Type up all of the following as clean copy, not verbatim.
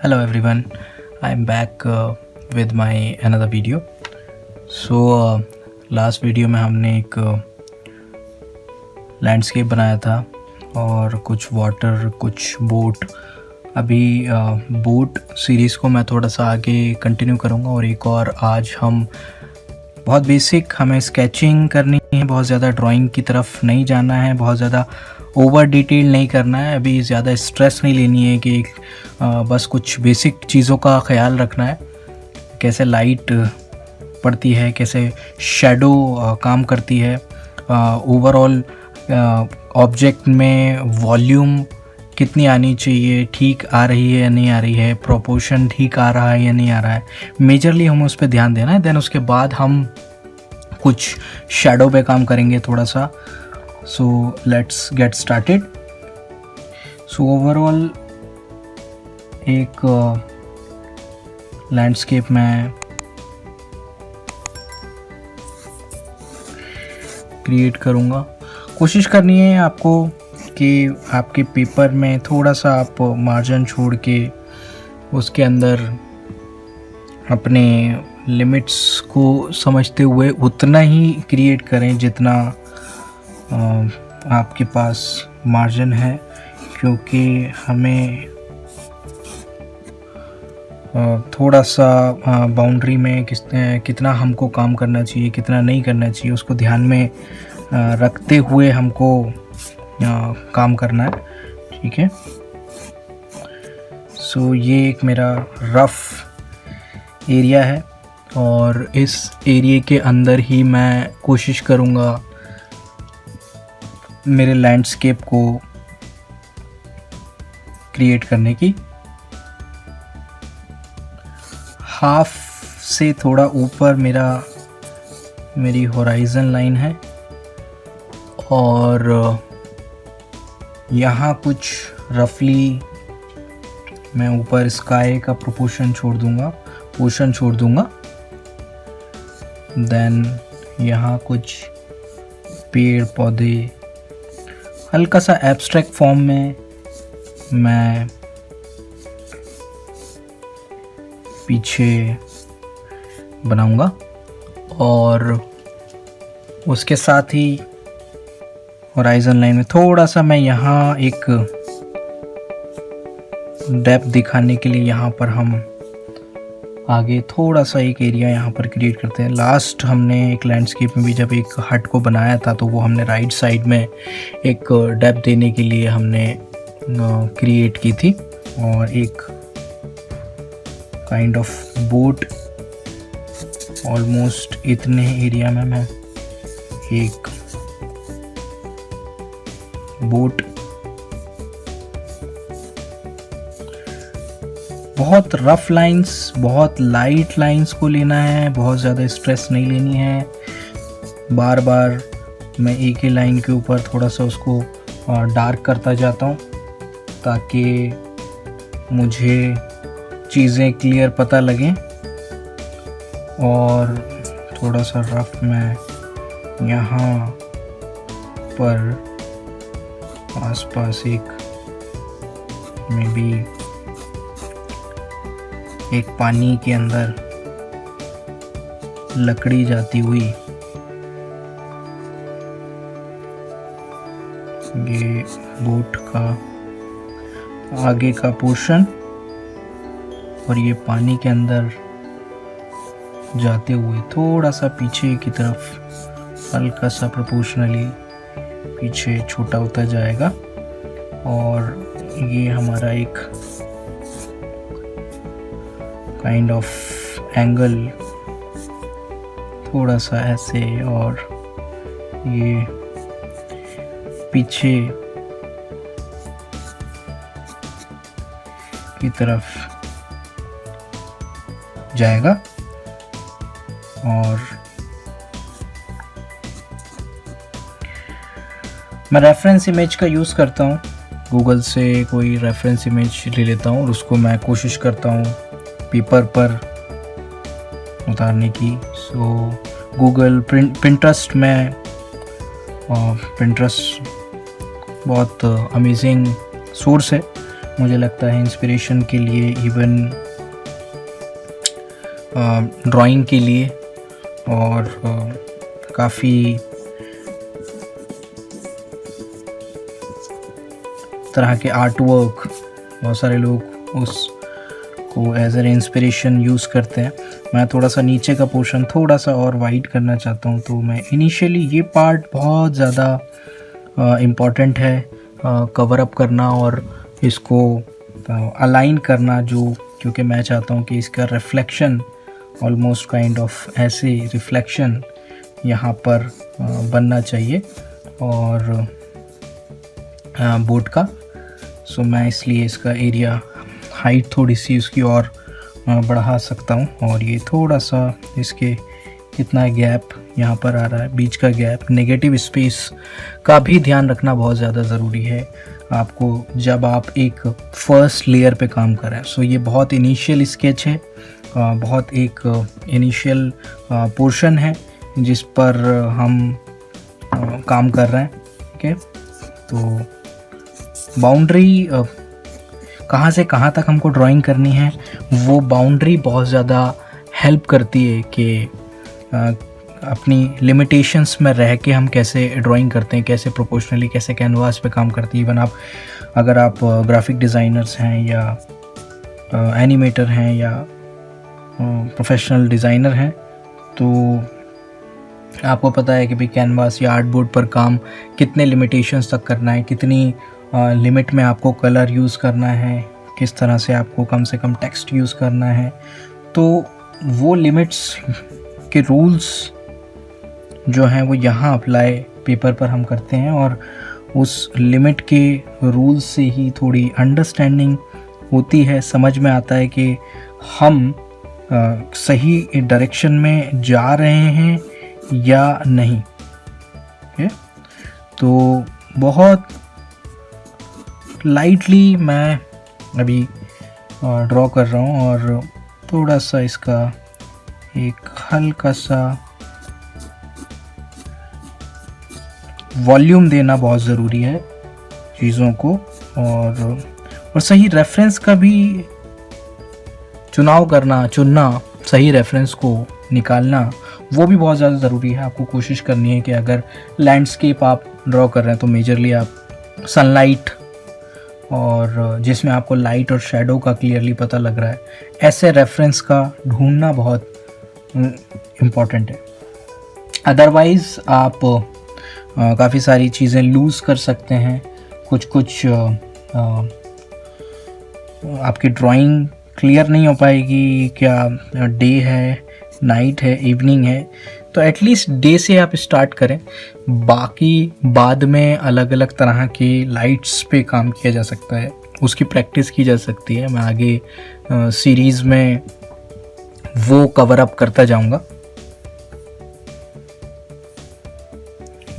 Hello everyone, I'm back with my another video. Last video में हमने एक landscape बनाया था और कुछ वाटर, कुछ बोट। अभी बोट सीरीज़ को मैं थोड़ा सा आगे कंटिन्यू करूँगा और एक और आज हम बहुत बेसिक हमें स्केचिंग करनी है, बहुत ज़्यादा ड्राइंग की तरफ नहीं जाना है, बहुत ज़्यादा ओवर डिटेल नहीं करना है, अभी ज़्यादा स्ट्रेस नहीं लेनी है कि बस कुछ बेसिक चीज़ों का ख्याल रखना है, कैसे लाइट पड़ती है, कैसे शैडो काम करती है, ओवरऑल ऑब्जेक्ट में वॉल्यूम कितनी आनी चाहिए, ठीक आ रही है या नहीं आ रही है, प्रोपोर्शन ठीक आ रहा है या नहीं आ रहा है, मेजरली हमें उस पर ध्यान देना है। देन उसके बाद हम कुछ शैडो पे काम करेंगे थोड़ा सा। So let's get started. So overall एक लैंडस्केप में क्रिएट करूँगा। कोशिश करनी है आपको कि आपके पेपर में थोड़ा सा आप मार्जिन छोड़ के उसके अंदर अपने लिमिट्स को समझते हुए उतना ही क्रिएट करें जितना आपके पास मार्जिन है, क्योंकि हमें थोड़ा सा बाउंड्री में कितना हमको काम करना चाहिए, कितना नहीं करना चाहिए, उसको ध्यान में रखते हुए हमको काम करना है। ठीक है। सो ये एक मेरा रफ़ एरिया है और इस एरिया के अंदर ही मैं कोशिश करूँगा मेरे लैंडस्केप को क्रिएट करने की। हाफ से थोड़ा ऊपर मेरी होराइज़न लाइन है और यहाँ कुछ रफली मैं ऊपर स्काई का पोर्शन छोड़ दूँगा। देन यहाँ कुछ पेड़ पौधे हल्का सा एब्स्ट्रैक्ट फॉर्म में मैं पीछे बनाऊंगा और उसके साथ ही होराइज़न लाइन में थोड़ा सा मैं यहाँ एक डेप्थ दिखाने के लिए यहाँ पर हम आगे थोड़ा सा एक एरिया यहाँ पर क्रिएट करते हैं। लास्ट हमने एक लैंडस्केप में भी जब एक हट को बनाया था तो वो हमने राइट साइड में एक डेप्थ देने के लिए हमने क्रिएट की थी और एक काइंड ऑफ बोट ऑलमोस्ट इतने एरिया में मैं एक बोट बहुत रफ लाइंस, बहुत लाइट लाइंस को लेना है, बहुत ज़्यादा स्ट्रेस नहीं लेनी है। बार बार मैं एक ही लाइन के ऊपर थोड़ा सा उसको डार्क करता जाता हूँ ताकि मुझे चीज़ें क्लियर पता लगें और थोड़ा सा रफ मैं यहाँ पर आसपास एक मे बी एक पानी के अंदर लकड़ी जाती हुई ये बोट का आगे का पोर्शन और ये पानी के अंदर जाते हुए थोड़ा सा पीछे की तरफ हल्का सा प्रोपोर्शनली पीछे छोटा होता जाएगा और ये हमारा एक काइंड ऑफ एंगल थोड़ा सा ऐसे और ये पीछे की तरफ जाएगा और मैं रेफरेंस इमेज का यूज़ करता हूँ। गूगल से कोई रेफरेंस इमेज ले लेता हूँ और उसको मैं कोशिश करता हूँ पेपर पर उतारने की। सो गूगल पिंटरेस्ट में पिंटरेस्ट बहुत अमेजिंग सोर्स है मुझे लगता है इंस्पिरेशन के लिए, इवन ड्राइंग के लिए, और काफ़ी तरह के आर्ट वर्क बहुत सारे लोग उसको एज एन इंस्पिरेशन यूज़ करते हैं। मैं थोड़ा सा नीचे का पोर्शन थोड़ा सा और वाइड करना चाहता हूँ। तो मैं इनिशियली ये पार्ट बहुत ज़्यादा इम्पॉर्टेंट है कवर अप करना और इसको अलाइन करना, जो क्योंकि मैं चाहता हूँ कि इसका रिफ्लेक्शन ऑलमोस्ट काइंड ऑफ ऐसे रिफ्लेक्शन यहाँ पर बनना चाहिए और बोट का। सो मैं इसलिए इसका एरिया हाइट थोड़ी सी उसकी और बढ़ा सकता हूँ। और ये थोड़ा सा इसके कितना गैप यहाँ पर आ रहा है, बीच का गैप, नेगेटिव स्पेस का भी ध्यान रखना बहुत ज़्यादा ज़रूरी है आपको जब आप एक फर्स्ट लेयर पे काम कर रहे हैं। सो ये बहुत इनिशियल स्केच है, बहुत एक इनिशियल पोर्शन है जिस पर हम काम कर रहे हैं। ओके, तो बाउंड्री कहाँ से कहाँ तक हमको ड्राइंग करनी है, वो बाउंड्री बहुत ज़्यादा हेल्प करती है कि अपनी लिमिटेशंस में रह के हम कैसे ड्राइंग करते हैं, कैसे प्रोपोर्शनली, कैसे कैनवास पे काम करते हैं। इवन अगर आप ग्राफिक डिज़ाइनर्स हैं या एनिमेटर हैं या प्रोफेशनल डिज़ाइनर हैं, तो आपको पता है कि भाई कैनवास या आर्टबोर्ड पर काम कितने लिमिटेशंस तक करना है, कितनी लिमिट में आपको कलर यूज़ करना है, किस तरह से आपको कम से कम टेक्स्ट यूज़ करना है। तो वो लिमिट्स के रूल्स जो हैं वो यहाँ अप्लाई पेपर पर हम करते हैं और उस लिमिट के रूल्स से ही थोड़ी अंडरस्टैंडिंग होती है, समझ में आता है कि हम सही डायरेक्शन में जा रहे हैं या नहीं। तो बहुत लाइटली मैं अभी ड्रॉ कर रहा हूँ और थोड़ा सा इसका एक हल्का सा वॉल्यूम देना बहुत ज़रूरी है चीज़ों को, और सही रेफरेंस का भी चुनना, सही रेफरेंस को निकालना वो भी बहुत ज़्यादा ज़रूरी है। आपको कोशिश करनी है कि अगर लैंडस्केप आप ड्रॉ कर रहे हैं तो मेजरली आप सनलाइट और जिसमें आपको लाइट और शेडो का क्लियरली पता लग रहा है, ऐसे रेफरेंस का ढूंढना बहुत इम्पॉर्टेंट है। अदरवाइज़ आप काफ़ी सारी चीज़ें लूज़ कर सकते हैं, कुछ आपकी ड्राइंग क्लियर नहीं हो पाएगी। क्या डे है, नाइट है, इवनिंग है, तो एटलीस्ट डे से आप स्टार्ट करें। बाकी बाद में अलग अलग तरह के लाइट्स पे काम किया जा सकता है, उसकी प्रैक्टिस की जा सकती है। मैं आगे सीरीज़ में वो कवर अप करता जाऊंगा।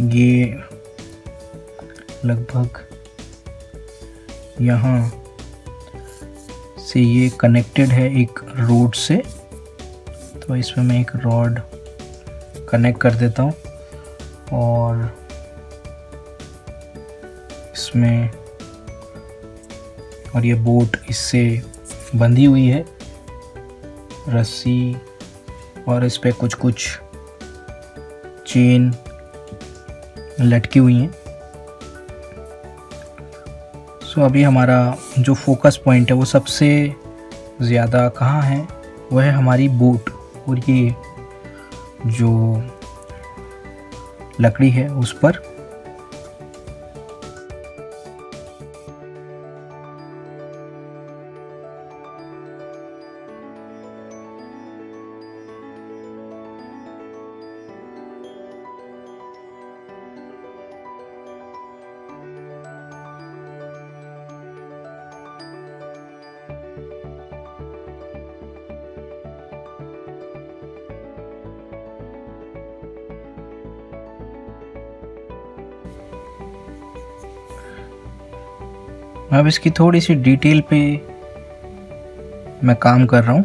ये लगभग यहाँ से ये कनेक्टेड है एक रोड से, तो इसमें मैं एक रॉड कनेक्ट कर देता हूँ और इसमें, और ये बोट इससे बंधी हुई है रस्सी, और इस पे कुछ चेन लटकी हुई हैं। सो अभी हमारा जो फोकस पॉइंट है वो सबसे ज़्यादा कहाँ है, वह है हमारी बोट, और ये जो लकड़ी है उस पर। अब इसकी थोड़ी सी डिटेल पे मैं काम कर रहा हूँ।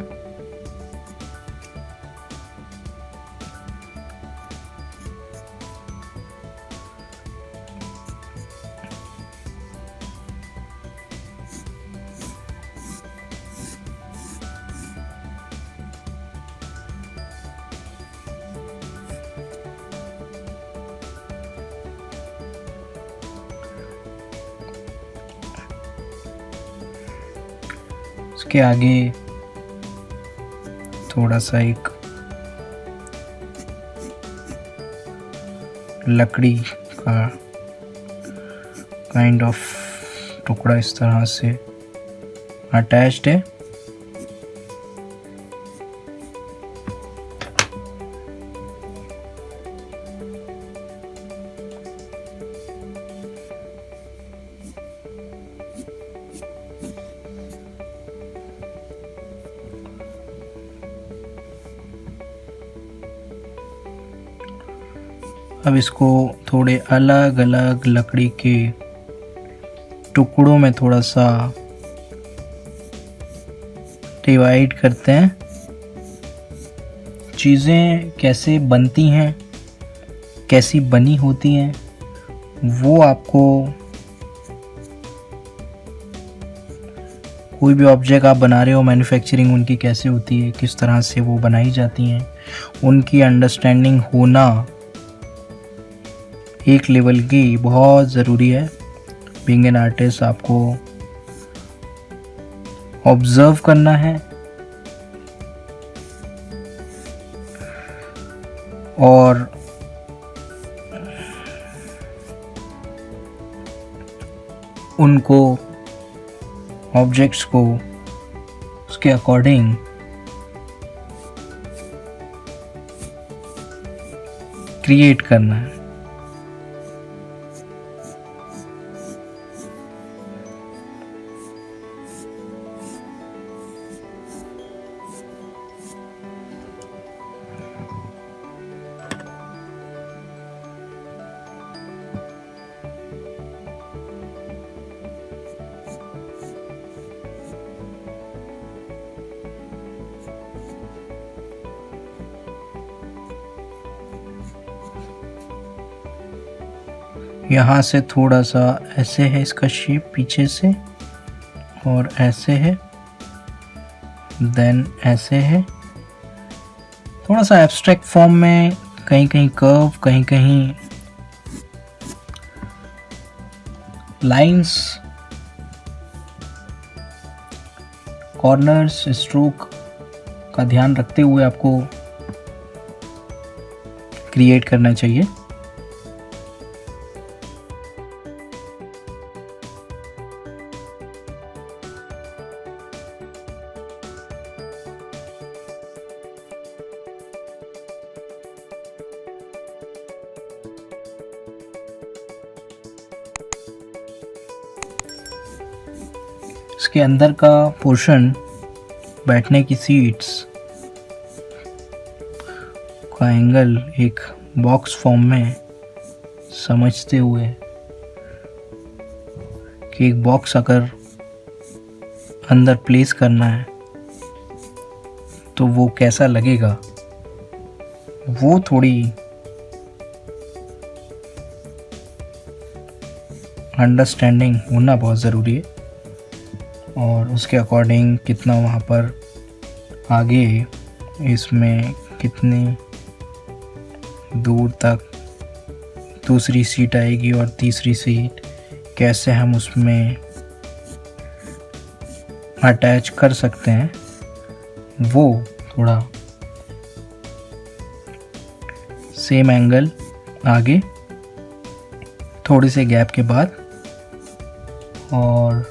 उसके आगे थोड़ा सा एक लकड़ी का काइंड ऑफ टुकड़ा इस तरह से अटैच्ड है। अब इसको थोड़े अलग अलग लकड़ी के टुकड़ों में थोड़ा सा डिवाइड करते हैं। चीज़ें कैसे बनती हैं, कैसी बनी होती हैं, वो आपको कोई भी ऑब्जेक्ट आप बना रहे हो, मैन्युफैक्चरिंग उनकी कैसे होती है, किस तरह से वो बनाई जाती हैं, उनकी अंडरस्टैंडिंग होना एक लेवल की बहुत ज़रूरी है। बीइंग एन आर्टिस्ट आपको ऑब्जर्व करना है और उनको ऑब्जेक्ट्स को उसके अकॉर्डिंग क्रिएट करना है। यहाँ से थोड़ा सा ऐसे है इसका शेप पीछे से, और ऐसे है, देन ऐसे है, थोड़ा सा एब्स्ट्रैक्ट फॉर्म में, कहीं कहीं कर्व, कहीं कहीं लाइंस, कॉर्नर्स, स्ट्रोक का ध्यान रखते हुए आपको क्रिएट करना चाहिए। इसके अंदर का पोर्शन, बैठने की सीट्स का एंगल एक बॉक्स फॉर्म में समझते हुए कि एक बॉक्स अगर अंदर प्लेस करना है तो वो कैसा लगेगा, वो थोड़ी अंडरस्टैंडिंग होना बहुत ज़रूरी है। और उसके अकॉर्डिंग कितना वहाँ पर आगे इसमें कितनी दूर तक दूसरी सीट आएगी और तीसरी सीट कैसे हम उसमें अटैच कर सकते हैं, वो थोड़ा सेम एंगल आगे थोड़े से गैप के बाद, और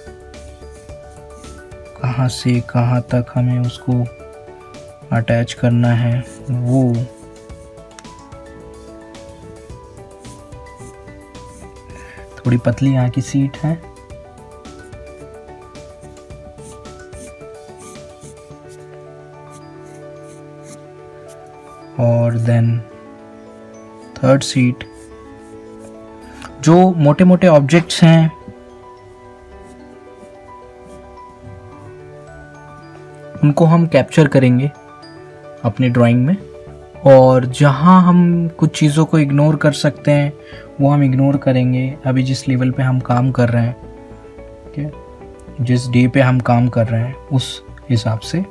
कहाँ से कहाँ तक हमें उसको अटैच करना है, वो थोड़ी पतली यहाँ की सीट है। और देन थर्ड सीट, जो मोटे मोटे ऑब्जेक्ट्स हैं उनको हम कैप्चर करेंगे अपने ड्राइंग में, और जहाँ हम कुछ चीज़ों को इग्नोर कर सकते हैं वो हम इग्नोर करेंगे। अभी जिस लेवल पे हम काम कर रहे हैं, ठीक है, जिस डे पे हम काम कर रहे हैं उस हिसाब से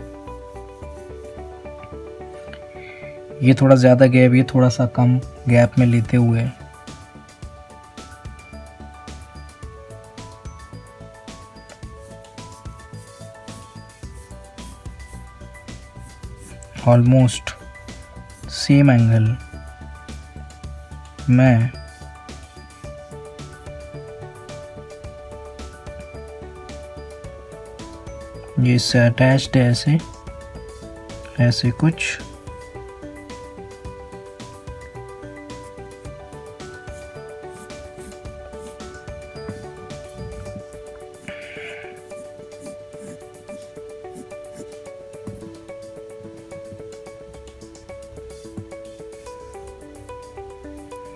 ये थोड़ा ज़्यादा गैप, ये थोड़ा सा कम गैप में लेते हुए ऑलमोस्ट सेम एंगल में ये इससे अटैच्ड है, ऐसे ऐसे कुछ।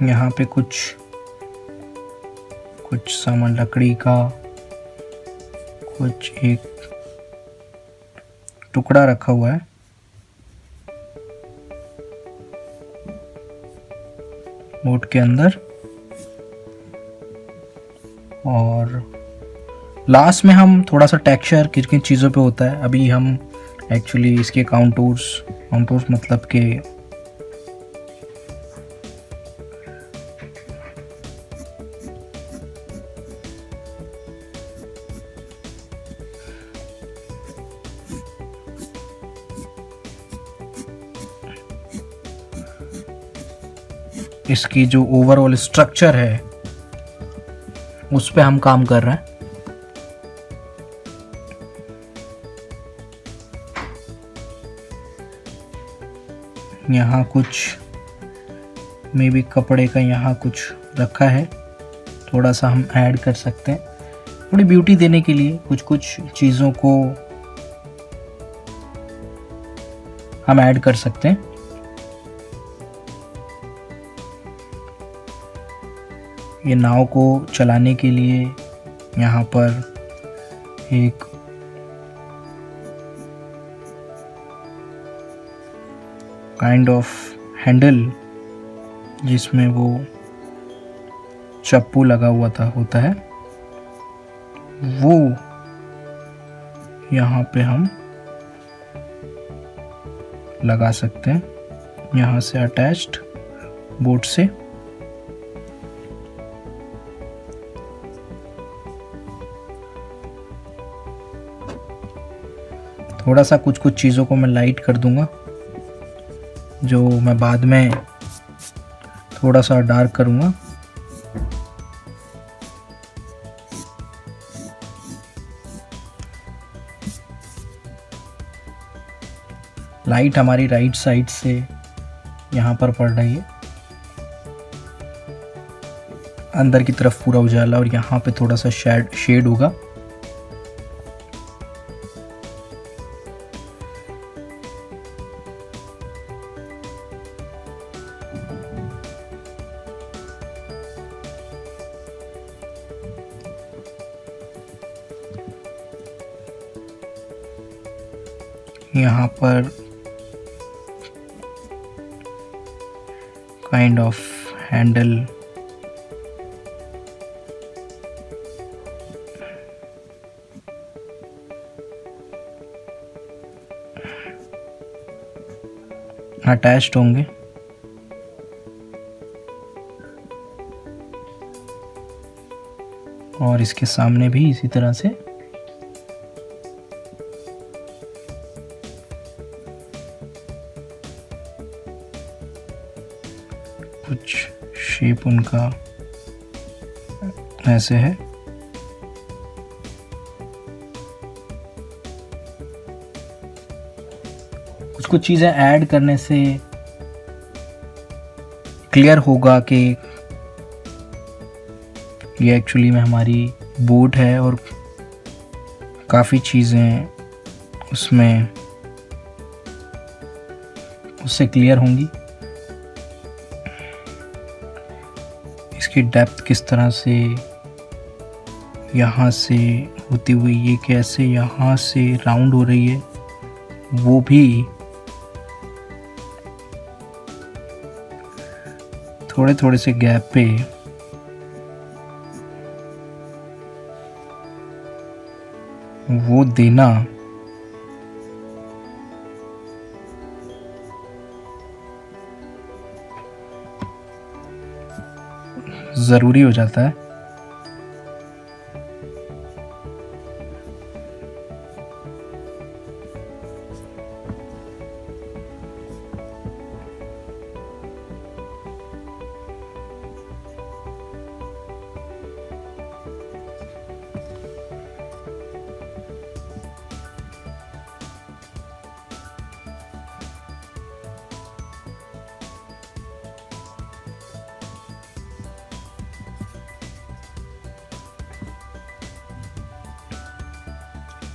यहाँ पे कुछ सामान लकड़ी का, कुछ एक टुकड़ा रखा हुआ है। बोट के अंदर। और लास्ट में हम थोड़ा सा टेक्सचर किन किन चीज़ों पे होता है, अभी हम एक्चुअली इसके काउंटूर्स मतलब के इसकी जो ओवरऑल स्ट्रक्चर है उस पे हम काम कर रहे हैं। यहाँ कुछ मे बी कपड़े का यहाँ कुछ रखा है, थोड़ा सा हम ऐड कर सकते हैं थोड़ी ब्यूटी देने के लिए। कुछ चीज़ों को हम ऐड कर सकते हैं। ये नाव को चलाने के लिए यहाँ पर एक काइंड ऑफ हैंडल जिसमें वो चप्पू लगा हुआ होता है, वो यहाँ पे हम लगा सकते हैं, यहाँ से अटैच्ड बोट से। थोड़ा सा कुछ चीज़ों को मैं लाइट कर दूंगा, जो मैं बाद में थोड़ा सा डार्क करूंगा। लाइट हमारी राइट साइड से यहाँ पर पड़ रही है, अंदर की तरफ पूरा उजाला, और यहाँ पे थोड़ा सा शेड होगा। यहाँ पर काइंड ऑफ हैंडल अटैच्ड होंगे। और इसके सामने भी इसी तरह से कुछ शेप उनका ऐसे है। कुछ चीज़ें ऐड करने से क्लियर होगा कि ये एक्चुअली में हमारी बोट है, और काफ़ी चीज़ें उसमें उससे क्लियर होंगी। इसकी डेप्थ किस तरह से यहाँ से होती हुई ये कैसे यहाँ से राउंड हो रही है, वो भी थोड़े थोड़े से गैप पे वो देना ज़रूरी हो जाता है।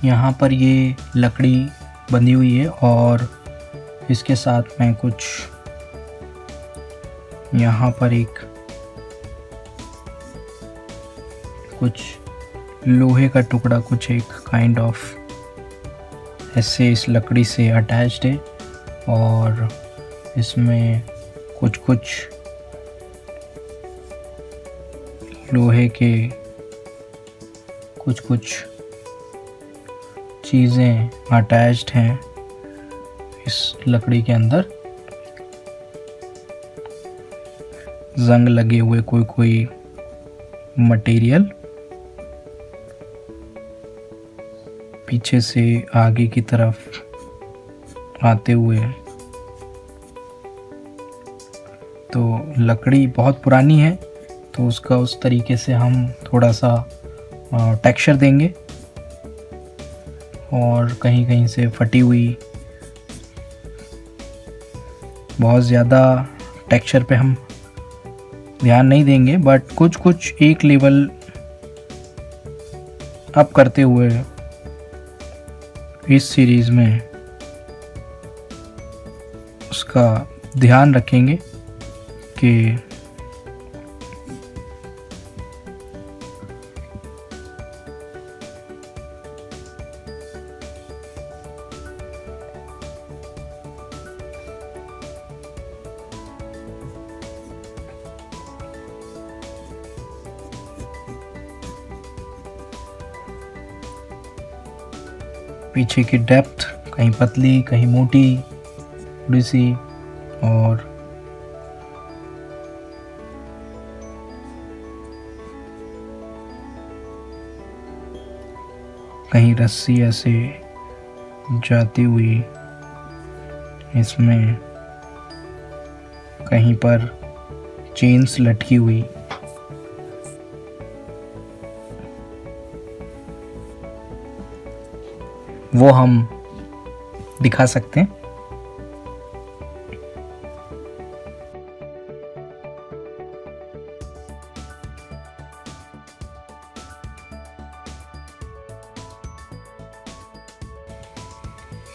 यहाँ पर ये लकड़ी बंधी हुई है और इसके साथ में कुछ यहाँ पर कुछ लोहे का टुकड़ा, कुछ एक काइंड ऑफ ऐसे इस लकड़ी से अटैच्ड है और इसमें कुछ लोहे के कुछ चीज़ें अटैच्ड हैं इस लकड़ी के अंदर। जंग लगे हुए कोई मटेरियल पीछे से आगे की तरफ आते हुए। तो लकड़ी बहुत पुरानी है तो उसका उस तरीके से हम थोड़ा सा टेक्सचर देंगे और कहीं कहीं से फटी हुई, बहुत ज़्यादा टेक्सचर पे हम ध्यान नहीं देंगे, बट कुछ एक लेवल अप करते हुए इस सीरीज़ में उसका ध्यान रखेंगे कि पीछे की डेप्थ कहीं पतली कहीं मोटी थोड़ी सी, और कहीं रस्सी ऐसे जाती हुई इसमें, कहीं पर चेन्स लटकी हुई। वो हम दिखा सकते हैं।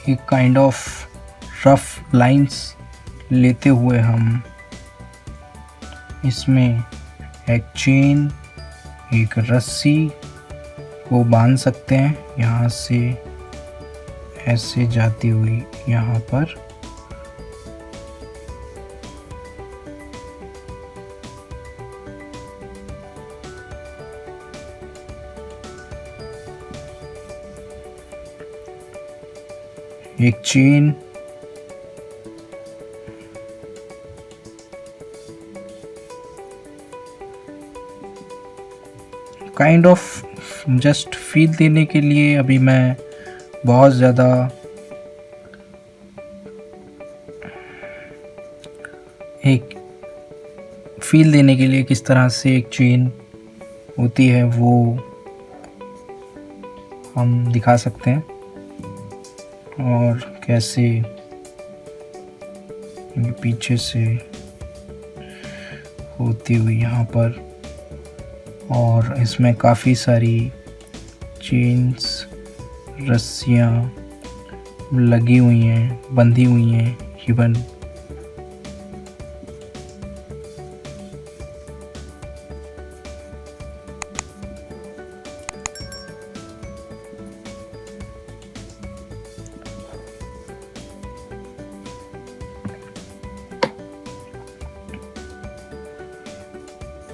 एक काइंड ऑफ रफ लाइंस लेते हुए हम इसमें एक चेन, एक रस्सी को बांध सकते हैं, यहाँ से ऐसे जाती हुई यहाँ पर। एक chain kind of just feel देने के लिए, अभी मैं बहुत ज़्यादा एक फील देने के लिए किस तरह से एक चेन होती है वो हम दिखा सकते हैं, और कैसे ये पीछे से होती हुई यहाँ पर, और इसमें काफ़ी सारी चेन्स, रस्सियाँ लगी हुई हैं, बंधी हुई हैं इवन।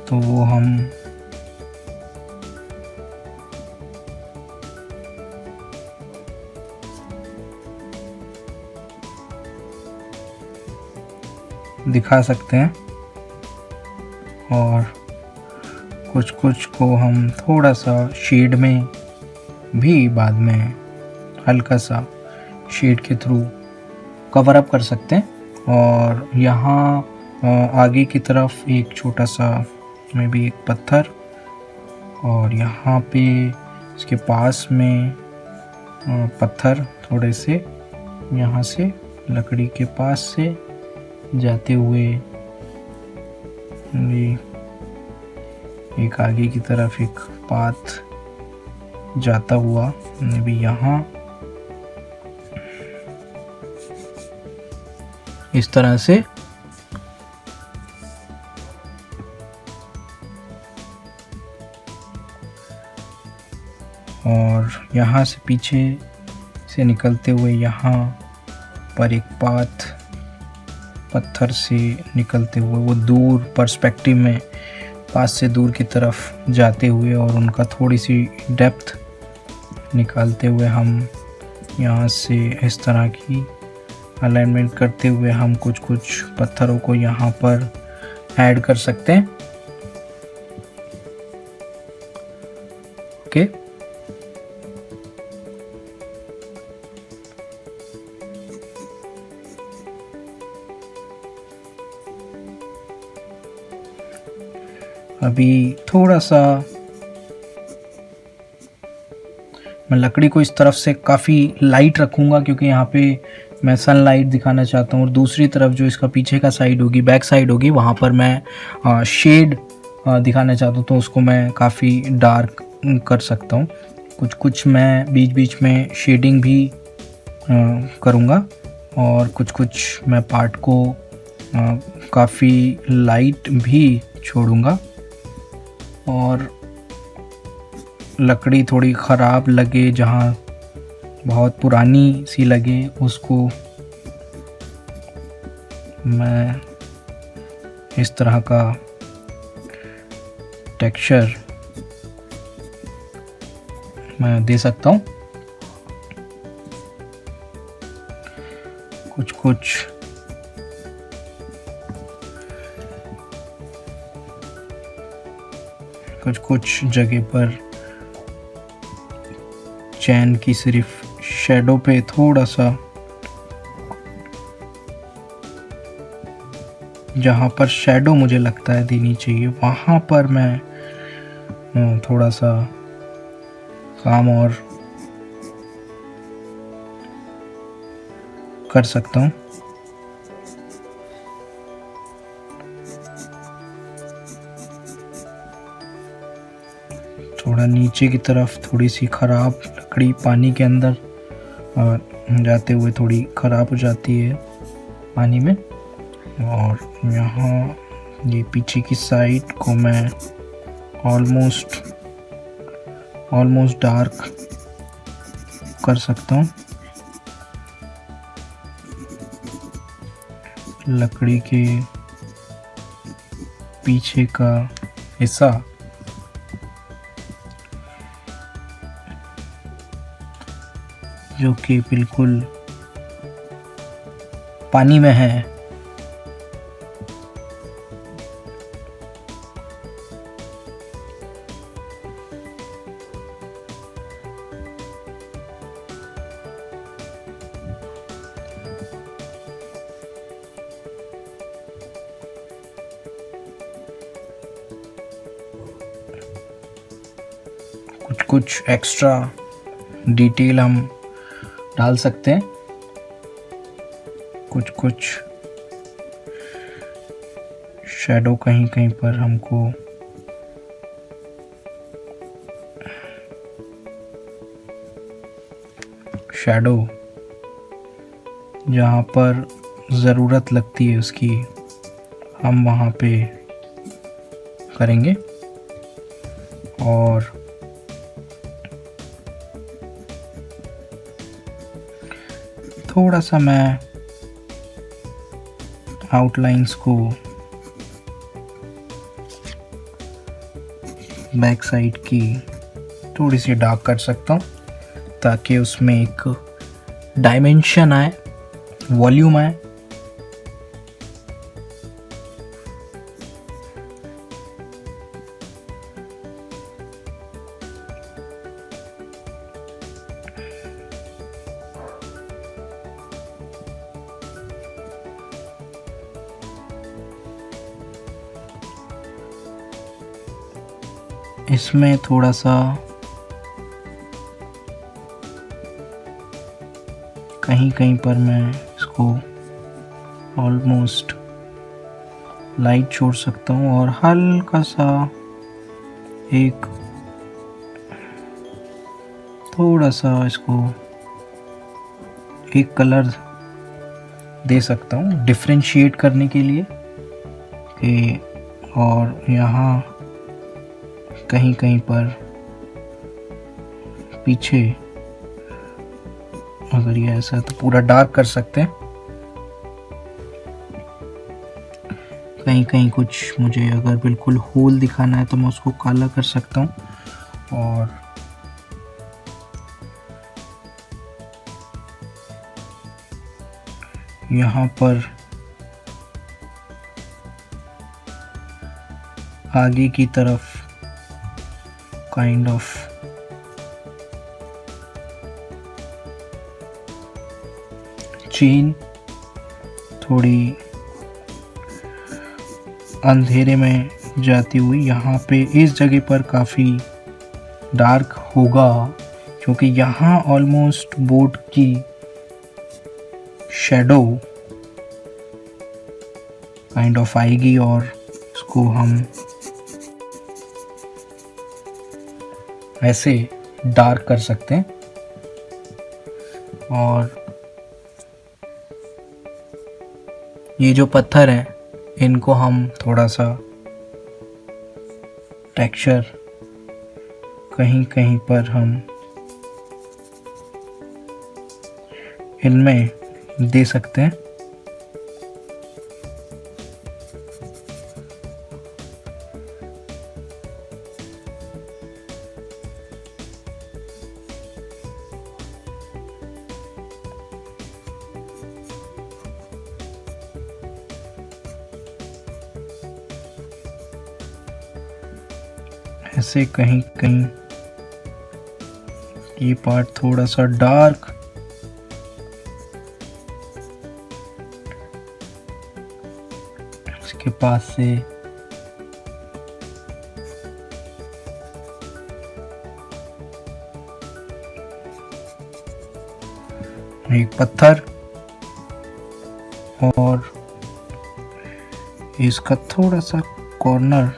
तो वो हम दिखा सकते हैं, और कुछ को हम थोड़ा सा शेड में भी बाद में हल्का सा शेड के थ्रू कवर अप कर सकते हैं। और यहाँ आगे की तरफ एक छोटा सा में भी एक पत्थर, और यहाँ पे इसके पास में पत्थर थोड़े से यहाँ से लकड़ी के पास से जाते हुए एक आगे की तरफ एक पाथ जाता हुआ अभी यहाँ इस तरह से और यहाँ से पीछे से निकलते हुए यहाँ पर एक पाथ पत्थर से निकलते हुए वो दूर पर्सपेक्टिव में पास से दूर की तरफ जाते हुए और उनका थोड़ी सी डेप्थ निकालते हुए हम यहाँ से इस तरह की अलाइनमेंट करते हुए हम कुछ कुछ पत्थरों को यहाँ पर ऐड कर सकते हैं। ओके, अभी थोड़ा सा मैं लकड़ी को इस तरफ से काफ़ी लाइट रखूँगा क्योंकि यहाँ पे मैं सनलाइट दिखाना चाहता हूँ और दूसरी तरफ जो इसका पीछे का साइड होगी, बैक साइड होगी, वहाँ पर मैं शेड दिखाना चाहता हूँ तो उसको मैं काफ़ी डार्क कर सकता हूँ। कुछ मैं बीच बीच में शेडिंग भी करूँगा और कुछ मैं पार्ट को काफ़ी लाइट भी छोड़ूंगा और लकड़ी थोड़ी ख़राब लगे, जहाँ बहुत पुरानी सी लगे, उसको मैं इस तरह का टेक्सचर मैं दे सकता हूँ। कुछ जगह पर चैन की सिर्फ शैडो पे थोड़ा सा, जहाँ पर शैडो मुझे लगता है देनी चाहिए, वहाँ पर मैं थोड़ा सा काम और कर सकता हूँ। थोड़ा नीचे की तरफ थोड़ी सी ख़राब लकड़ी पानी के अंदर जाते हुए थोड़ी ख़राब हो जाती है पानी में, और यहाँ ये पीछे की साइड को मैं ऑलमोस्ट डार्क कर सकता हूँ। लकड़ी के पीछे का हिस्सा जो कि बिल्कुल पानी में है, कुछ एक्स्ट्रा डिटेल हम डाल सकते हैं। कुछ शैडो कहीं कहीं पर हमको शैडो जहाँ पर ज़रूरत लगती है उसकी हम वहाँ पे करेंगे। और थोड़ा सा मैं आउटलाइंस को बैक साइड की थोड़ी सी डार्क कर सकता हूँ ताकि उसमें एक डायमेंशन आए, वॉल्यूम आए। इसमें थोड़ा सा कहीं कहीं पर मैं इसको ऑलमोस्ट लाइट छोड़ सकता हूँ और हल्का सा एक थोड़ा सा इसको एक कलर दे सकता हूँ डिफ्रेंशिएट करने के लिए कि, और यहाँ कहीं कहीं पर पीछे अगर ये ऐसा तो पूरा डार्क कर सकते हैं, कहीं कहीं कुछ मुझे अगर बिल्कुल होल दिखाना है तो मैं उसको काला कर सकता हूँ। और यहाँ पर आगे की तरफ काइंड ऑफ चेन थोड़ी अंधेरे में जाती हुई, यहाँ पे इस जगह पर काफ़ी डार्क होगा क्योंकि यहाँ ऑलमोस्ट बोट की शैडो काइंड ऑफ आएगी और इसको हम ऐसे डार्क कर सकते हैं। और ये जो पत्थर हैं इनको हम थोड़ा सा टेक्सचर कहीं कहीं पर हम इनमें दे सकते हैं। ऐसे कहीं कहीं ये पार्ट थोड़ा सा डार्क, इसके पास से एक पत्थर और इसका थोड़ा सा कॉर्नर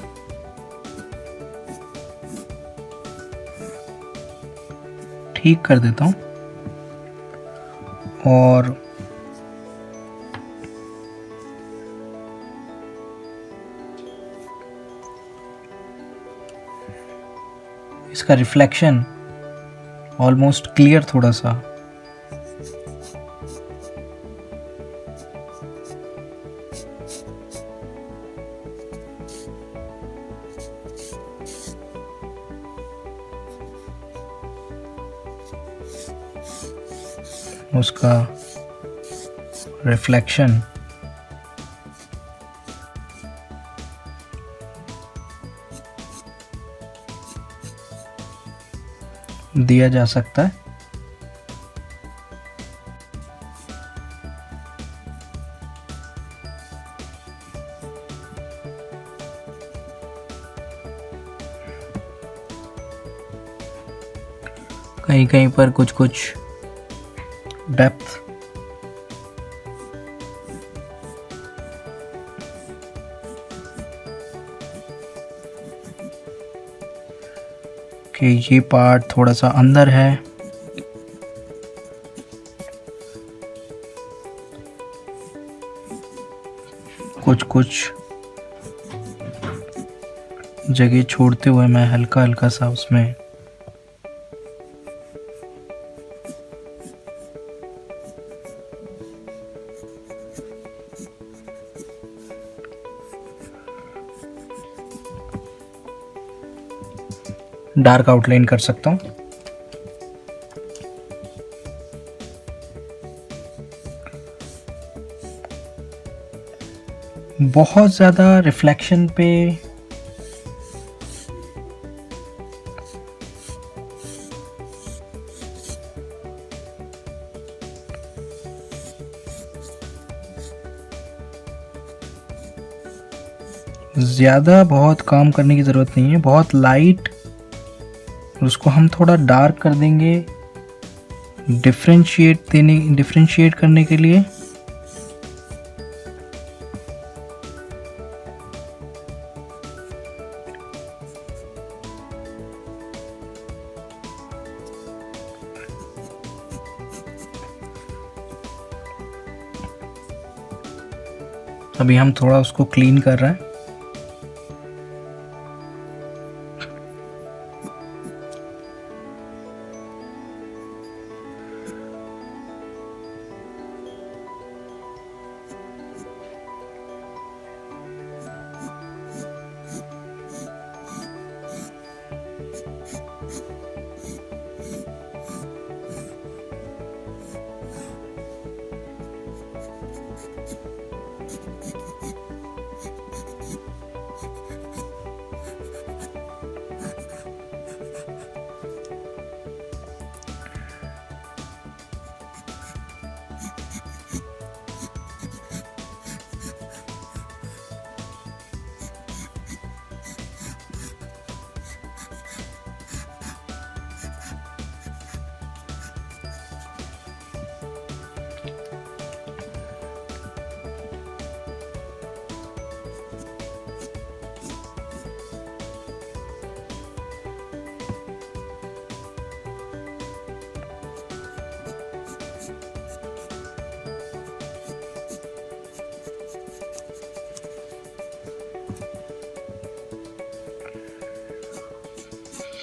ठीक कर देता हूँ। और इसका रिफ्लेक्शन ऑलमोस्ट क्लियर थोड़ा सा उसका रिफ्लेक्शन दिया जा सकता है। कहीं कहीं पर कुछ कुछ डेप्थ कि ये पार्ट थोड़ा सा अंदर है, कुछ कुछ जगह छोड़ते हुए मैं हल्का हल्का सा उसमें डार्क आउटलाइन कर सकता हूँ। बहुत ज़्यादा रिफ्लेक्शन पे ज़्यादा बहुत काम करने की ज़रूरत नहीं है, बहुत लाइट उसको हम थोड़ा डार्क कर देंगे डिफरेंशिएट करने के लिए। अभी हम थोड़ा उसको क्लीन कर रहे हैं।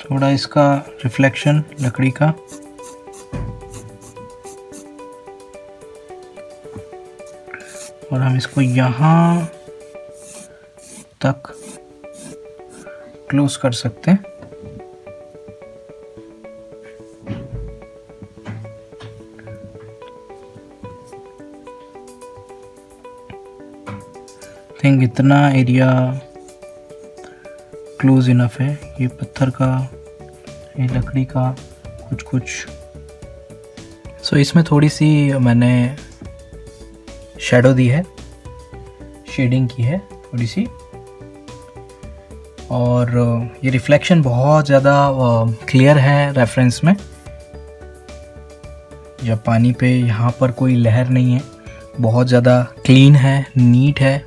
थोड़ा इसका रिफ्लेक्शन लकड़ी का, और हम इसको यहाँ तक क्लोज कर सकते हैं। थिंक इतना एरिया क्लोज इनफ है। ये पत्थर का, ये लकड़ी का कुछ सो इसमें थोड़ी सी मैंने शैडो दी है, शेडिंग की है थोड़ी सी, और ये रिफ्लेक्शन बहुत ज़्यादा क्लियर है रेफरेंस में। जब पानी पे यहाँ पर कोई लहर नहीं है, बहुत ज़्यादा क्लीन है, नीट है।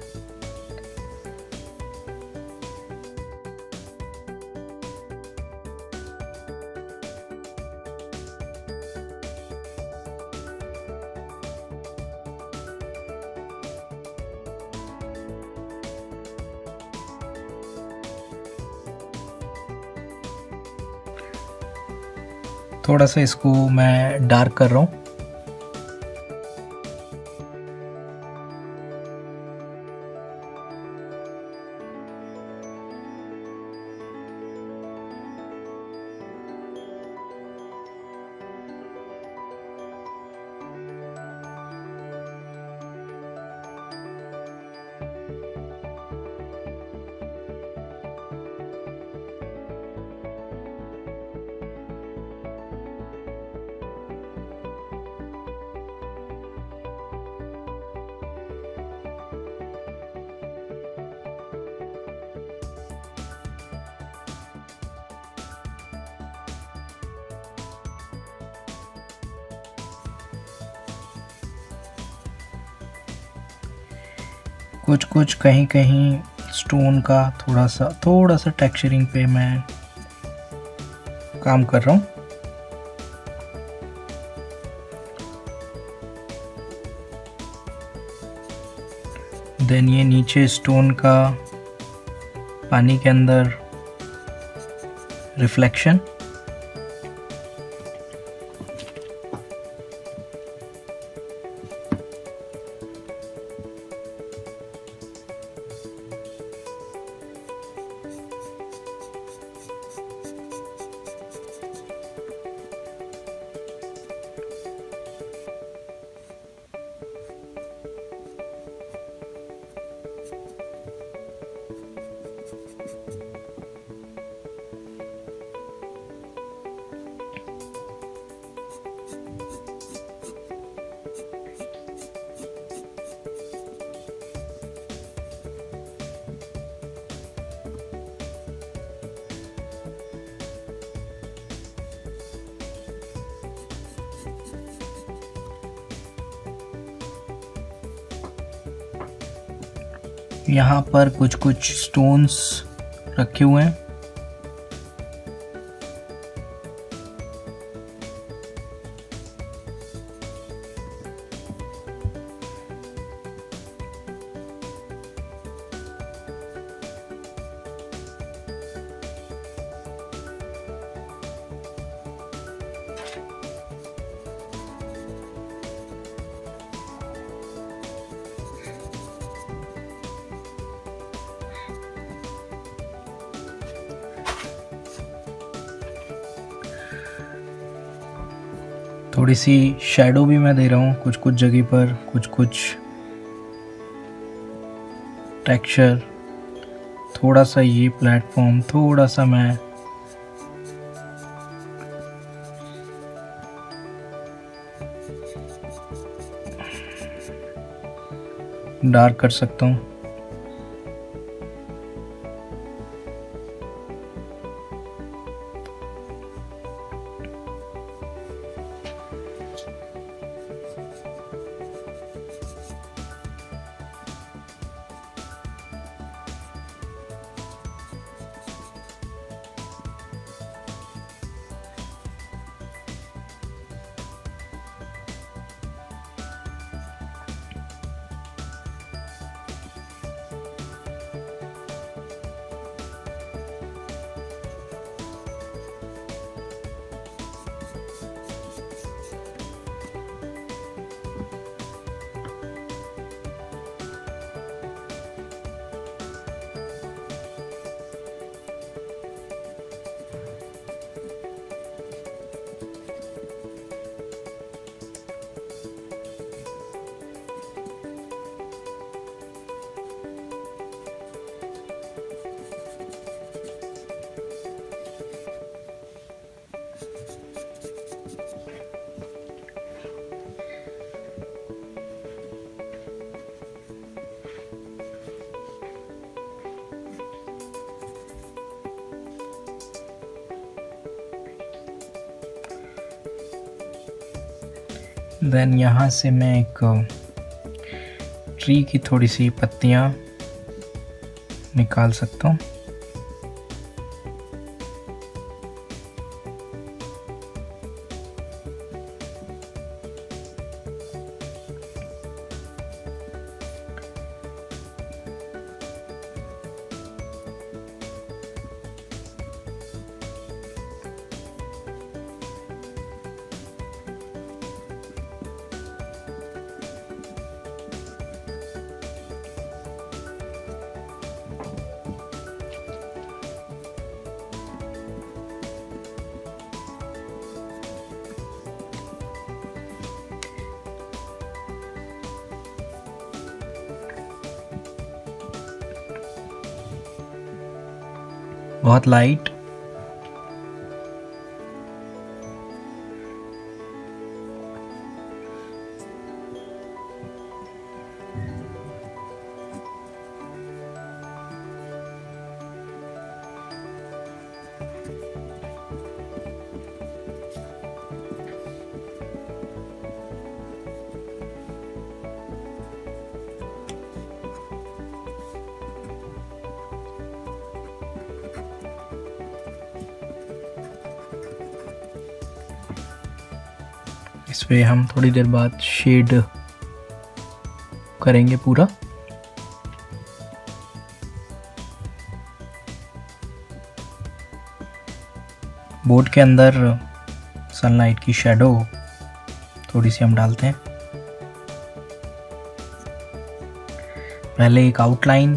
थोड़ा सा इसको मैं डार्क कर रहा हूँ। कुछ कहीं कहीं स्टोन का थोड़ा सा टेक्सचरिंग पे मैं काम कर रहा हूँ। देन ये नीचे स्टोन का पानी के अंदर रिफ्लेक्शन। यहाँ पर कुछ स्टोन्स रखे हुए हैं। थोड़ी सी शैडो भी मैं दे रहा हूँ कुछ कुछ जगह पर, कुछ कुछ टेक्सचर, थोड़ा सा ये प्लेटफॉर्म थोड़ा सा मैं डार्क कर सकता हूँ। देन यहाँ से मैं एक ट्री की थोड़ी सी पत्तियाँ निकाल सकता हूँ। बहुत लाइट इस पे हम थोड़ी देर बाद शेड करेंगे पूरा। बोर्ड के अंदर सनलाइट की शैडो थोड़ी सी हम डालते हैं। पहले एक आउटलाइन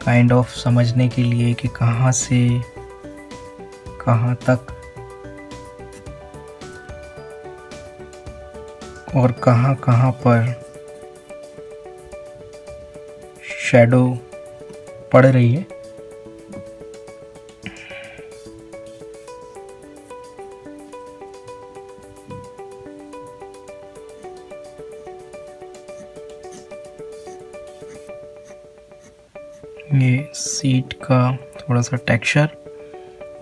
काइंड ऑफ समझने के लिए कि कहाँ से कहाँ तक और कहाँ कहाँ पर शैडो पड़ रही है। ये सीट का थोड़ा सा टेक्सचर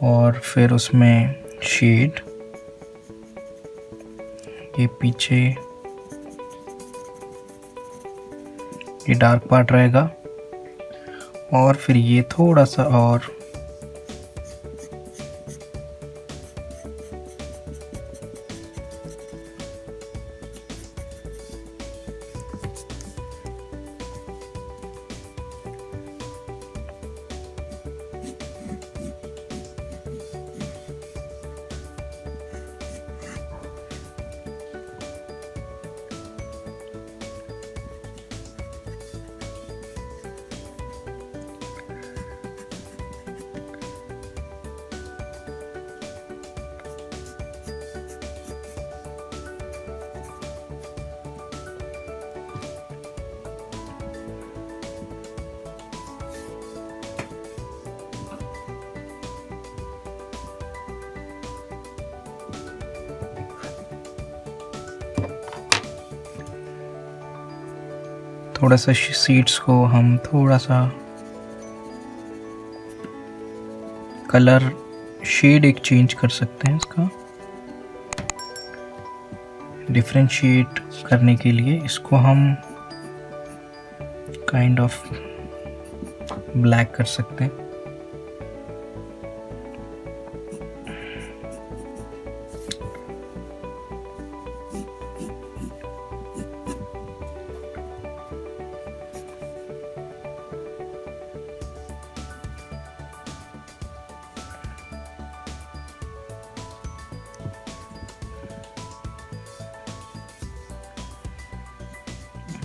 और फिर उसमें शेड, ये पीछे ये डार्क पार्ट रहेगा और फिर ये थोड़ा सा और थोड़ा सा सीड्स को हम थोड़ा सा कलर शेड एक चेंज कर सकते हैं। इसका डिफरेंशिएट करने के लिए इसको हम काइंड ऑफ ब्लैक कर सकते हैं।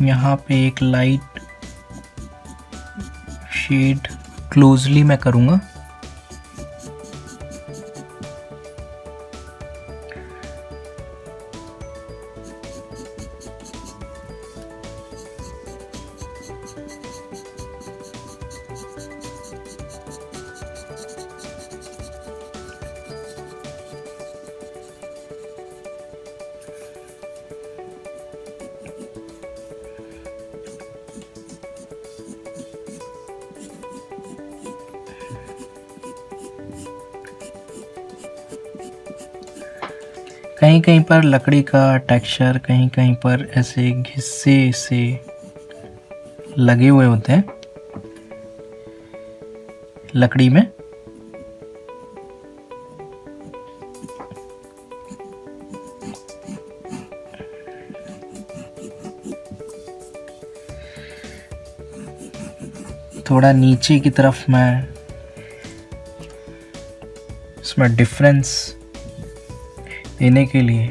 यहाँ पे एक लाइट शेड क्लोजली मैं करूँगा। कहीं कहीं पर लकड़ी का टेक्सचर, कहीं कहीं पर ऐसे घिस्से से लगे हुए होते हैं लकड़ी में। थोड़ा नीचे की तरफ मैं इसमें डिफरेंस देने के लिए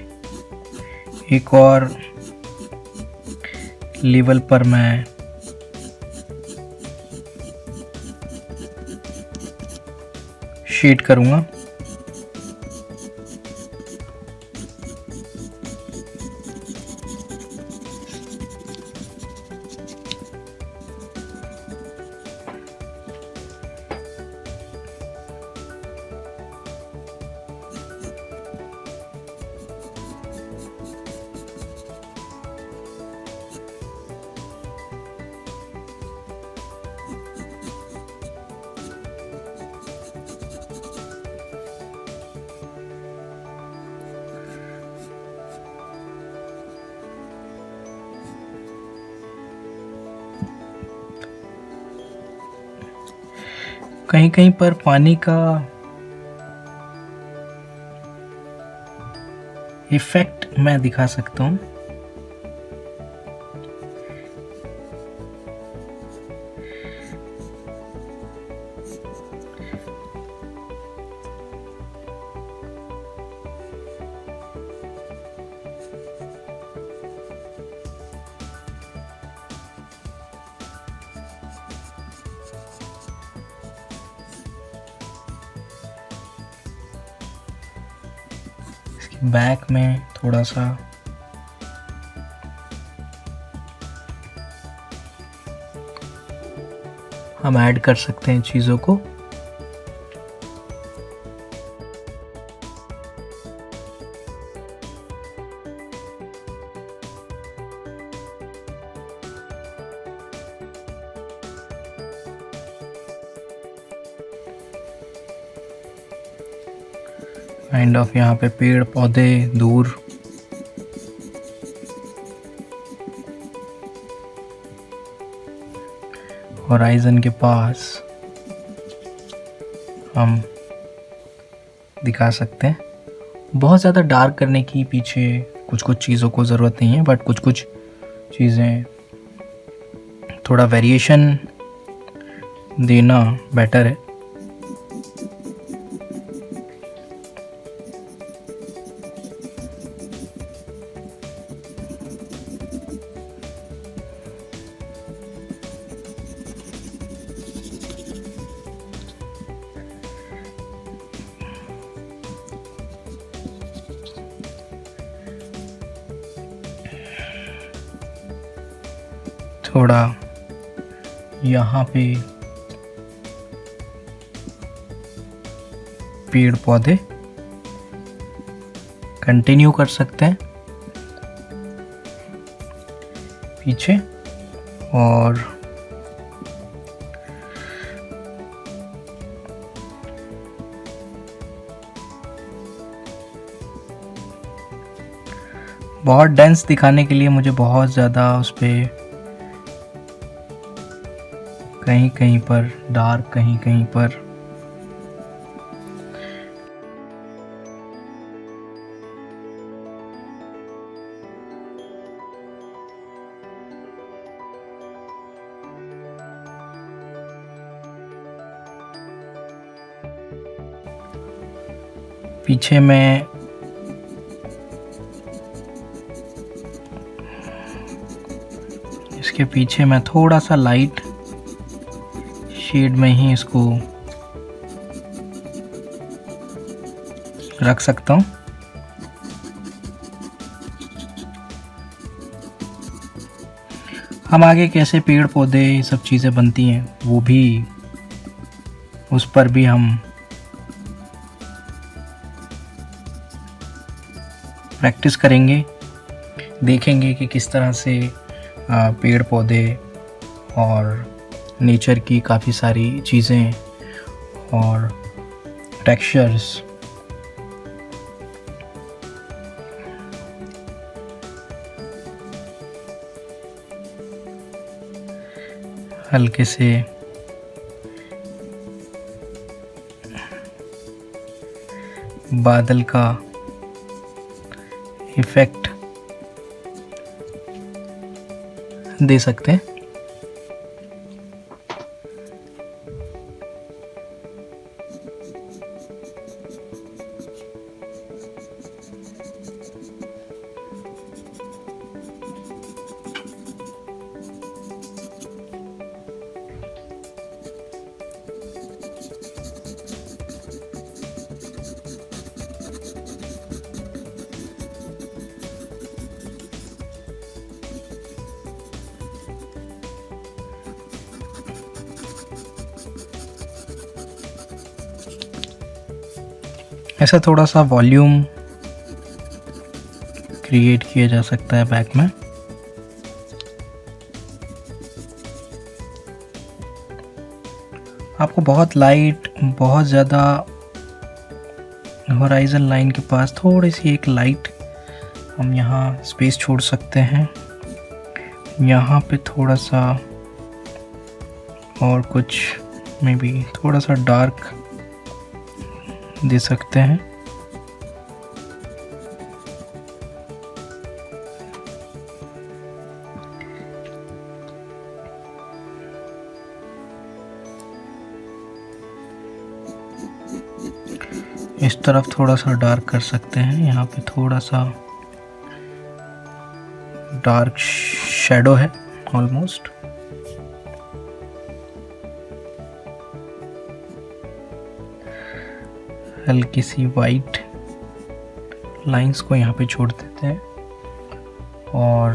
एक और लेवल पर मैं शेड करूँगा। कहीं कहीं पर पानी का इफेक्ट मैं दिखा सकता हूँ। बैक में थोड़ा सा हम ऐड कर सकते हैं चीज़ों को। काइंड ऑफ यहाँ पे पेड़ पौधे दूर होराइजन के पास हम दिखा सकते हैं। बहुत ज़्यादा डार्क करने की पीछे कुछ कुछ चीज़ों को ज़रूरत नहीं है, बट कुछ कुछ चीज़ें थोड़ा वेरिएशन देना बेटर है। थोड़ा यहाँ पे पेड़ पौधे कंटिन्यू कर सकते हैं पीछे, और बहुत डेंस दिखाने के लिए मुझे बहुत ज़्यादा उस पर कहीं कहीं पर डार्क, कहीं कहीं पर पीछे में इसके पीछे मैं थोड़ा सा लाइट शेड में ही इसको रख सकता हूँ। हम आगे कैसे पेड़ पौधे ये सब चीज़ें बनती हैं वो भी, उस पर भी हम प्रैक्टिस करेंगे, देखेंगे कि किस तरह से पेड़ पौधे और नेचर की काफ़ी सारी चीज़ें और टेक्सचर्स हल्के से बादल का इफ़ेक्ट दे सकते हैं। ऐसा थोड़ा सा वॉल्यूम क्रिएट किया जा सकता है बैक में। आपको बहुत लाइट, बहुत ज़्यादा होराइजन लाइन के पास थोड़ी सी एक लाइट हम यहाँ स्पेस छोड़ सकते हैं। यहाँ पे थोड़ा सा और कुछ मे बी थोड़ा सा डार्क दे सकते हैं। इस तरफ थोड़ा सा डार्क कर सकते हैं। यहाँ पे थोड़ा सा डार्क शैडो है ऑलमोस्ट। हल्की सी वाइट लाइंस को यहाँ पे छोड़ देते हैं और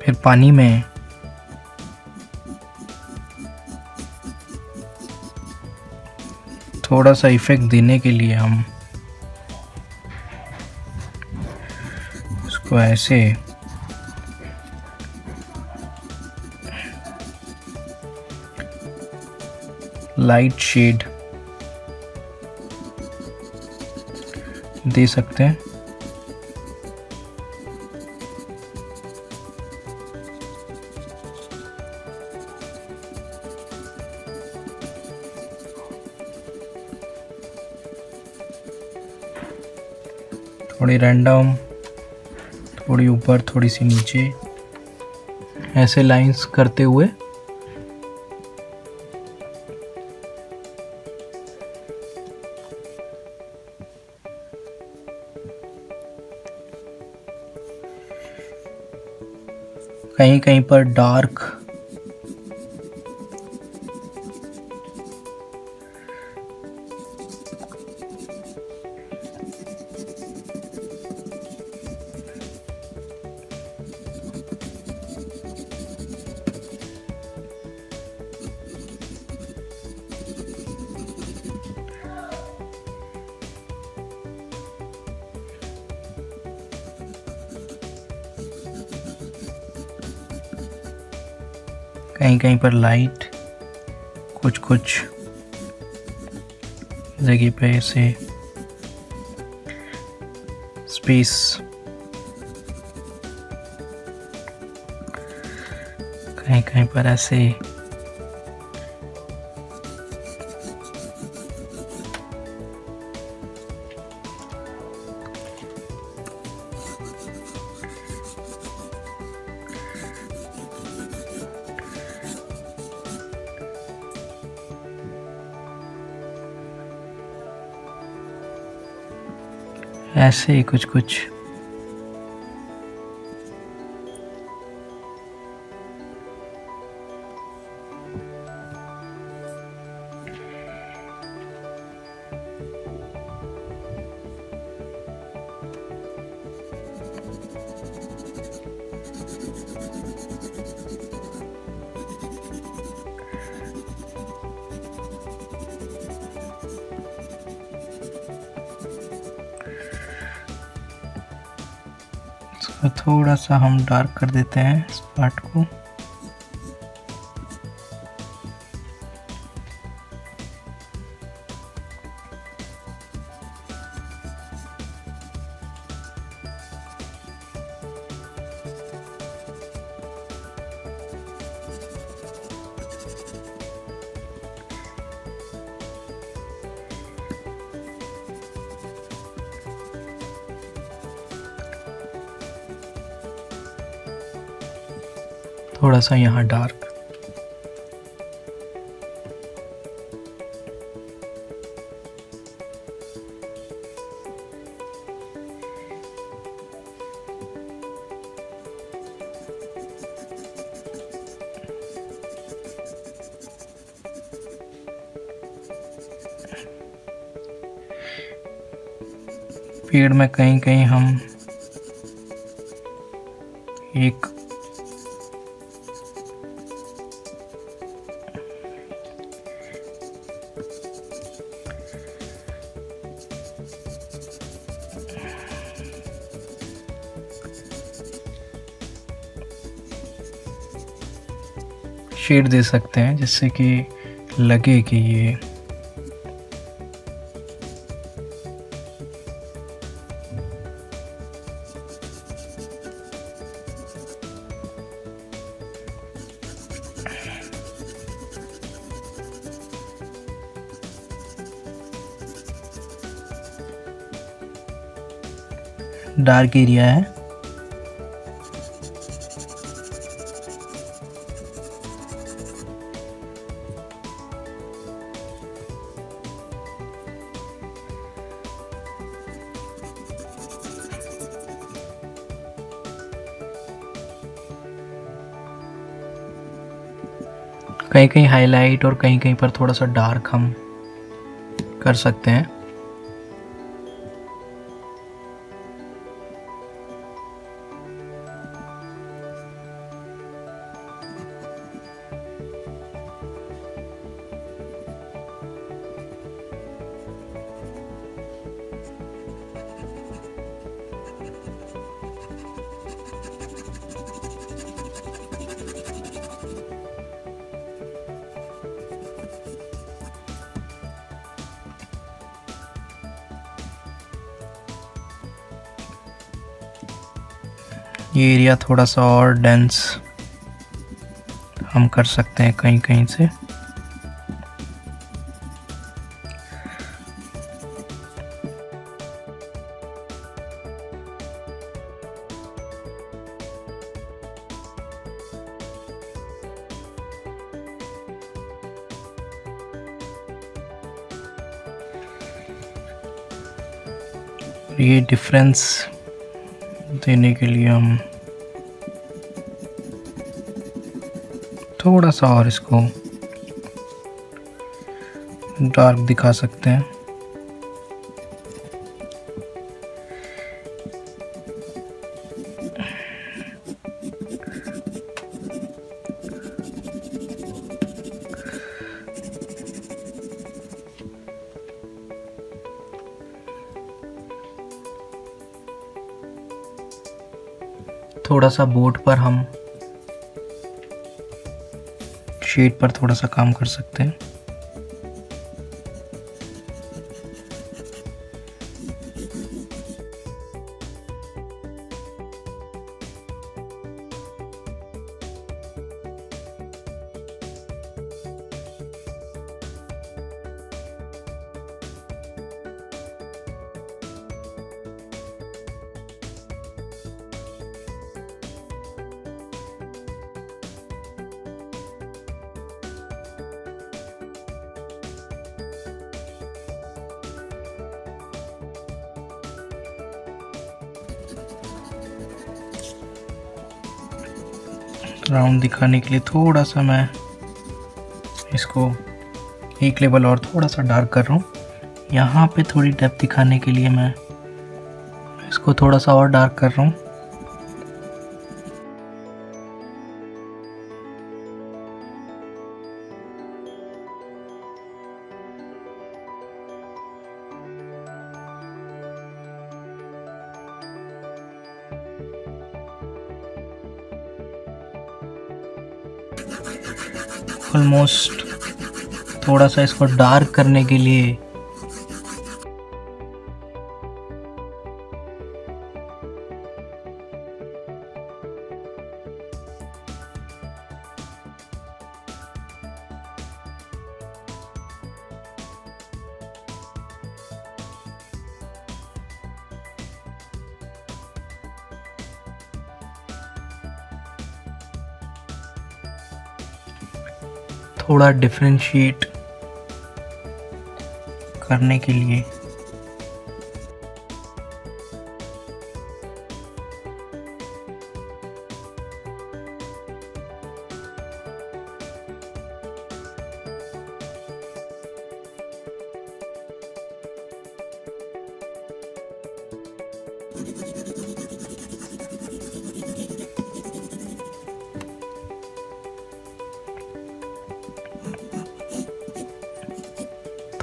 फिर पानी में थोड़ा सा इफेक्ट देने के लिए हम इसको ऐसे लाइट शेड दे सकते हैं। थोड़ी रैंडम, थोड़ी ऊपर, थोड़ी सी नीचे, ऐसे लाइंस करते हुए कहीं कहीं पर डार्क कहीं कहीं पर लाइट, कुछ कुछ जगह पे ऐसे स्पेस, कहीं कहीं पर ऐसे ऐसे ही कुछ कुछ। इसको थोड़ा सा हम डार्क कर देते हैं इस पार्ट को। थोड़ा सा यहाँ डार्क। पेड़ में कहीं कहीं हम एक शेड दे सकते हैं जिससे कि लगे कि ये डार्क एरिया है। कहीं कहीं हाईलाइट और कहीं कहीं पर थोड़ा सा डार्क हम कर सकते हैं। ये एरिया थोड़ा सा और डेंस हम कर सकते हैं कहीं कहीं से। ये डिफरेंस देने के लिए हम थोड़ा सा और इसको डार्क दिखा सकते हैं। थोड़ा सा बोर्ड पर हम शेड पर थोड़ा सा काम कर सकते हैं। राउंड दिखाने के लिए थोड़ा सा मैं इसको एक लेवल और थोड़ा सा डार्क कर रहा हूँ। यहाँ पे थोड़ी डेप्थ दिखाने के लिए मैं इसको थोड़ा सा और डार्क कर रहा हूँ। ऑलमोस्ट थोड़ा सा इसको डार्क करने के लिए थोड़ा डिफरेंशिएट करने के लिए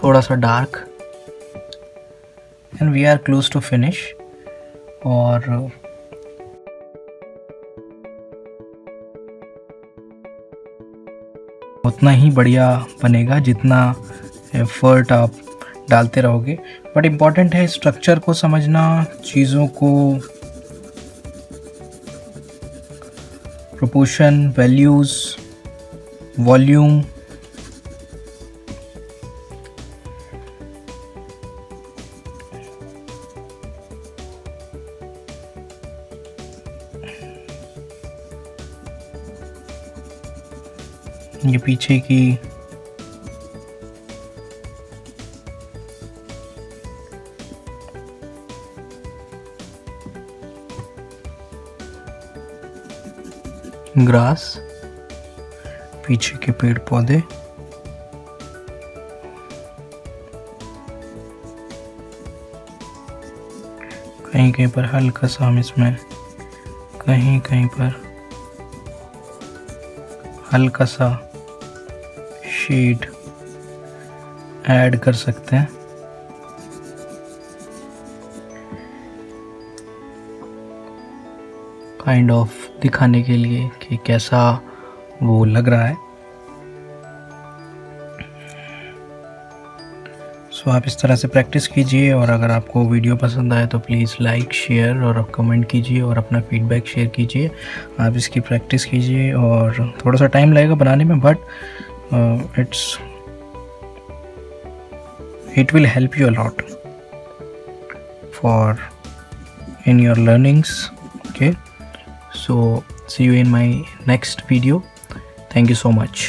थोड़ा सा dark and we are close to finish. और उतना ही बढ़िया बनेगा जितना एफर्ट आप डालते रहोगे। बट इम्पॉर्टेंट है स्ट्रक्चर को समझना, चीज़ों को प्रोपोर्शन, वैल्यूज़, वॉल्यूम, ये पीछे की ग्रास, पीछे के पेड़ पौधे, कहीं कहीं पर हल्का सा हम इसमें कहीं कहीं पर हल्का सा शेड ऐड कर सकते हैं। काइंड ऑफ दिखाने के लिए कि कैसा वो लग रहा है। सो आप इस तरह से प्रैक्टिस कीजिए, और अगर आपको वीडियो पसंद आए तो प्लीज़ लाइक, शेयर और कमेंट कीजिए और अपना फीडबैक शेयर कीजिए। आप इसकी प्रैक्टिस कीजिए और थोड़ा सा टाइम लगेगा बनाने में, but it will help you a lot for in your learnings. Okay, so see you in my next video. Thank you so much.